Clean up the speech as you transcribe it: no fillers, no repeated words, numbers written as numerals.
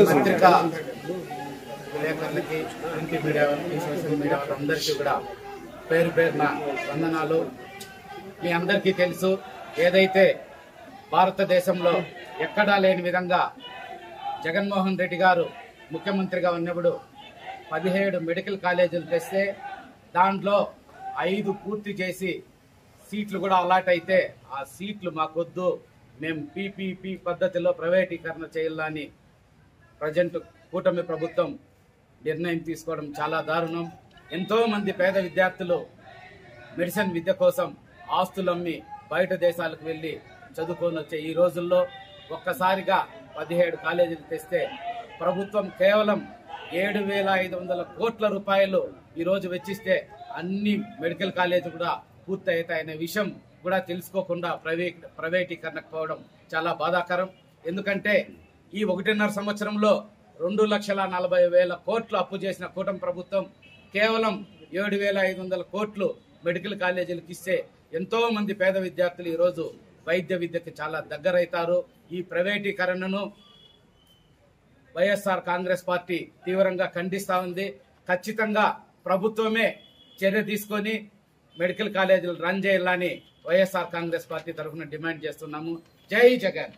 పత్రికా విలేకరులకి, print media వాళ్ళకి, social media వాళ్ళందరికీ కూడా పేరు పేరున వందనాలు. మీ అందరికీ తెలుసు, ఏదైతే భారతదేశంలో ఎక్కడా లేని విధంగా జగన్మోహన్ రెడ్డి గారు ముఖ్యమంత్రిగా ఉన్నప్పుడు 17 మెడికల్ కాలేజీలు తెస్తే దాంట్లో 5 పూర్తి చేసి సీట్లు కూడా అలాట్ అయితే ఆ సీట్లు మాకొద్దు, మేము పీపీపీ పద్ధతిలో ప్రైవేటీకరణ చేయాలని ప్రజెంట్ కూటమి ప్రభుత్వం నిర్ణయం తీసుకోవడం చాలా దారుణం. ఎంతో మంది పేద విద్యార్థులు మెడిసిన్ విద్య కోసం ఆస్తులమ్మి బయట దేశాలకు వెళ్లి చదువుకొని వచ్చే ఈ రోజుల్లో ఒక్కసారిగా 17 కాలేజీలు తెస్తే ప్రభుత్వం కేవలం 7,500 కోట్ల రూపాయలు ఈ రోజు వెచ్చిస్తే అన్ని మెడికల్ కాలేజీ కూడా పూర్తవుతాయనే విషయం కూడా తెలుసుకోకుండా ప్రైవేటీకరణకు పోవడం చాలా బాధాకరం. ఎందుకంటే ఈ 1.5 సంవత్సరంలో 2,40,000 కోట్లు అప్పు చేసిన కూటమి ప్రభుత్వం కేవలం 7,500 కోట్లు మెడికల్ కాలేజీలకు ఇస్తే ఎంతో మంది పేద విద్యార్థులు ఈ రోజు వైద్య విద్యకు చాలా దగ్గరైతారు. ఈ ప్రైవేటీకరణను వైఎస్ఆర్ కాంగ్రెస్ పార్టీ తీవ్రంగా ఖండిస్తా ఉంది. ఖచ్చితంగా ప్రభుత్వమే చర్య తీసుకొని మెడికల్ కాలేజీలు రన్ చేయాలని వైఎస్ఆర్ కాంగ్రెస్ పార్టీ తరఫున డిమాండ్ చేస్తున్నాము. జై జగన్.